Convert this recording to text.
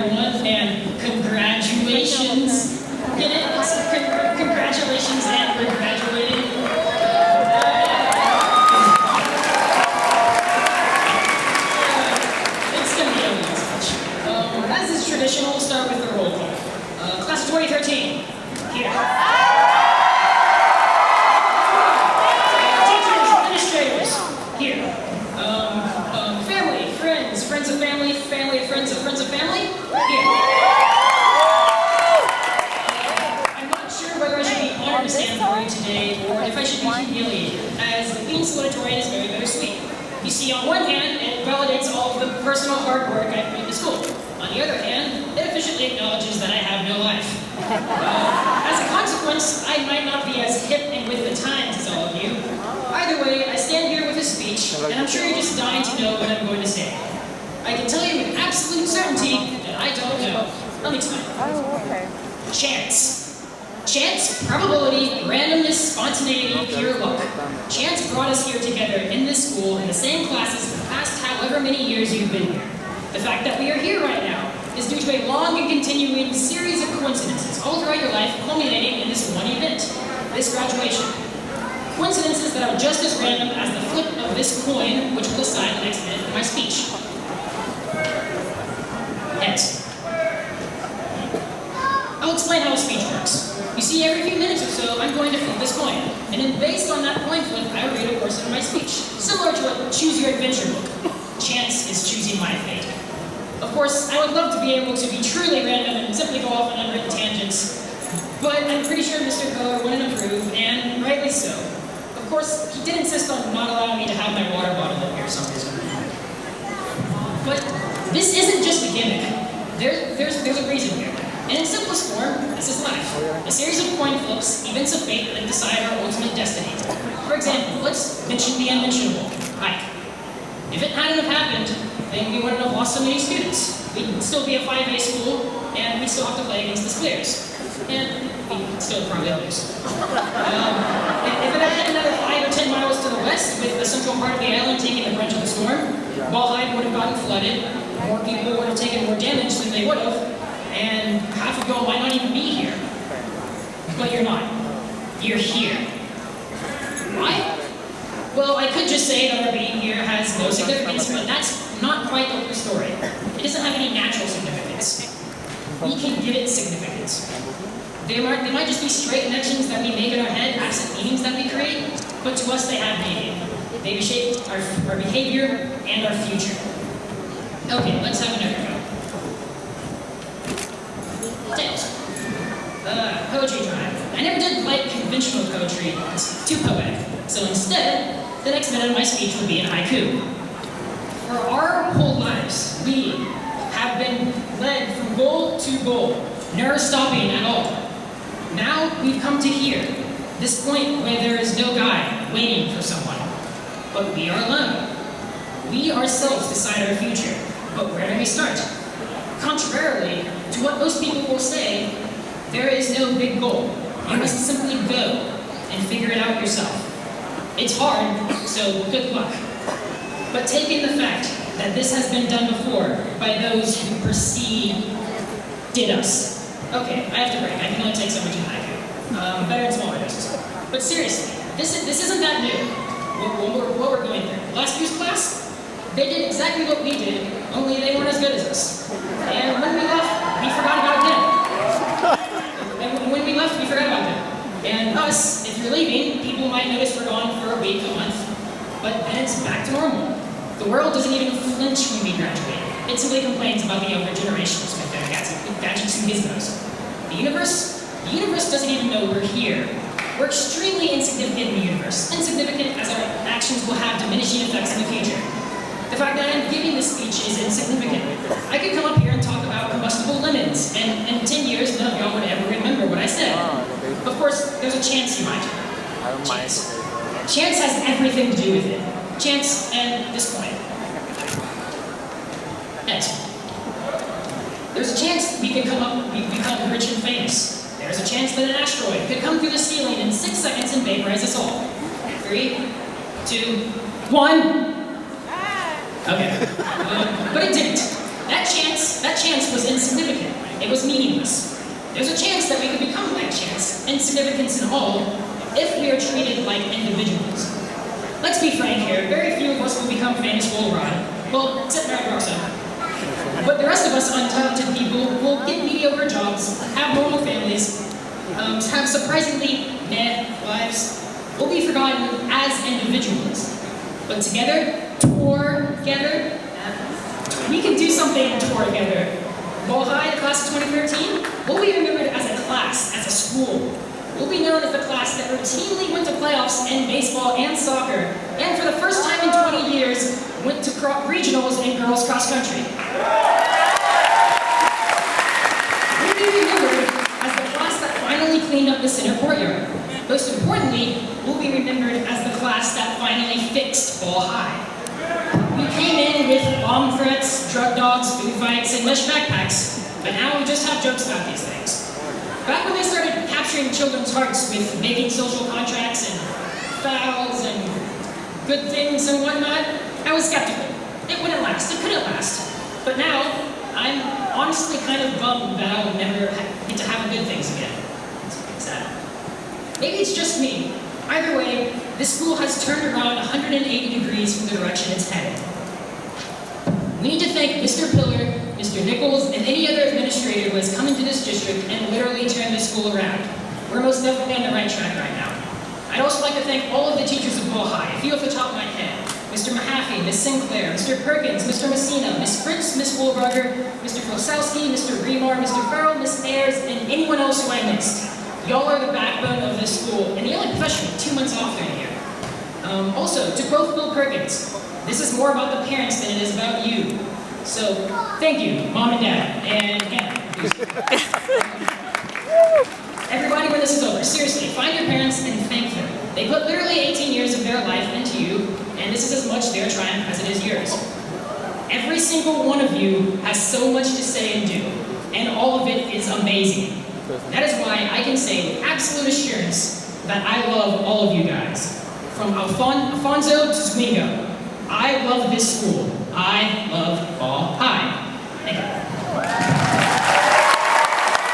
everyone, and congratulations. Get it? Congratulations and we're graduating. It's going to be a speech. As is traditional, we'll start with the roll call. Class of 2013, here. Teachers, administrators, here. Family, friends of family, family of friends of family, here. I'm not sure whether I should be honored to stand for you today or if I should be humiliated, as being salutatorian is very, very sweet. You see, on one hand, it validates all of the personal hard work I put into school. On the other hand, it efficiently acknowledges that I have no life. As a consequence, I might not be as hip and with the times as all of you. Either way, I stand here with a speech, and I'm sure you're just dying to know what I'm going to say. I can tell you with absolute certainty that I don't know. Let me explain. Oh, okay. Chance. Chance, probability, randomness, spontaneity, pure luck. Chance brought us here together in this school in the same classes for the past however many years you've been here. The fact that we are here right now is due to a long and continuing series of coincidences all throughout your life, culminating in this one event, this graduation. Coincidences that are just as random as the flip of this coin, which will decide the next minute of my speech. Heads. I'll explain how a speech works. You see, every few minutes or so, I'm going to flip this coin, and then based on that coin flip, I read a portion of my speech, similar to a Choose Your Adventure book. Chance is choosing my fate. Of course, I would love to be able to be truly random and simply go off on unwritten tangents, but I'm pretty sure Mr. Keller wouldn't approve, and rightly so. Of course, he did insist on not allowing me to have my water bottle up here for some reason. But this isn't just a gimmick. There's a reason here. And in simplest form, this is life. A series of coin flips, events of fate that decide our ultimate destiny. For example, let's mention the unmentionable, hike. If it hadn't have happened, then we wouldn't have lost so many students. We'd still be a 5A school, and we'd still have to play against the Squares. And we'd still probably lose. If it had had another 5 or 10 miles to the west, with the central part of the island taking the brunt of the storm, Walleye would have gotten flooded, more people would have taken more damage than they would have, and half of y'all might not even be here. But you're not. You're here. Why? Well, I could just say that our being here has no significance, but that's not quite the whole story. It doesn't have any natural significance. We can give it significance. They might just be straight connections that we make in our head, absent meanings that we create, but to us they have meaning. They shape our behavior and our future. Okay, let's have another go. Tails. Poetry drive. I never did like conventional poetry. It's too poetic. So instead, the next minute of my speech would be in haiku. For our whole lives, we have been led from goal to goal, never stopping at all. Now we've come to here, this point where there is no guide waiting for someone. But we are alone. We ourselves decide our future. But where do we start? Contrarily to what most people will say, there is no big goal. You must simply go and figure it out yourself. It's hard, so good luck. But taking the fact that this has been done before by those who preceded us. Okay, I have to break. I can only take so much in haiku. Better in smaller doses. But seriously, this isn't that new. What we're going through. Last year's class, they did exactly what we did, only they weren't as good as us. And when we left, we forgot about them. And when we left, we forgot about them. And us, if you're leaving, people might notice we're gone for a week, a month, but then it's back to normal. The world doesn't even flinch when we graduate. It simply complains about the younger generations with their gadgets and gizmos. The universe doesn't even know we're here. We're extremely insignificant in the universe, insignificant as our actions will have diminishing effects in the future. The fact that I'm giving this speech is insignificant. I could come up here and talk about combustible lemons, and in 10 years, none of y'all would ever remember what I said. Of course, there's a chance you might. Chance. Chance has everything to do with it. Chance and this point. Next. There's a chance we become rich and famous. There's a chance that an asteroid could come through the ceiling in 6 seconds and vaporize us all. 3, 2, 1. Okay. But it didn't. That that chance was insignificant. It was meaningless. There's a chance that we could become like chance, insignificance and all, if we are treated like individuals. Let's be frank here, very few of us will become famous worldwide. Well, except Bryce. But the rest of us untalented people will get mediocre jobs, have normal families, have surprisingly meh lives. We'll be forgotten as individuals. But together, we can do something together. Ball High, the class of 2013, we'll be remembered as a class, as a school. We'll be known as the class that routinely went to playoffs in baseball and soccer, and for the first time in 20 years, went to regionals in girls cross country. We'll be remembered as the class that finally cleaned up the center courtyard. Most importantly, we'll be remembered as the class that finally fixed Ball High. We came in with bomb threats, drug dogs, food fights, and mesh backpacks, but now we just have jokes about these things. Back when they started capturing children's hearts with making social contracts and fouls and good things and whatnot, I was skeptical. It wouldn't last, it couldn't last. But now, I'm honestly kind of bummed that I'll never get to have good things again. It's sad. Maybe it's just me. Either way, this school has turned around 180 degrees from the direction it's headed. We need to thank Mr. Pillar, Mr. Nichols, and any other administrator who has come into this district and literally turned this school around. We're most definitely on the right track right now. I'd also like to thank all of the teachers of Ball High, a few off the top of my head. Mr. Mahaffey, Miss Sinclair, Mr. Perkins, Mr. Messina, Miss Fritz, Miss Woolbrugger, Mr. Klosowski, Mr. Remar, Mr. Farrell, Miss Ayers, and anyone else who I missed. Y'all are the backbone of this school, and the only professional 2 months off during the year. Also, to quote Bill Perkins, this is more about the parents than it is about you. So, thank you, Mom and Dad, and yeah. Everybody, when this is over, seriously, find your parents and thank them. They put literally 18 years of their life into you, and this is as much their triumph as it is yours. Every single one of you has so much to say and do, and all of it is amazing. That is why I can say with absolute assurance that I love all of you guys. From Alfonso to Zwingo, I love this school. I love Ball High. Thank you.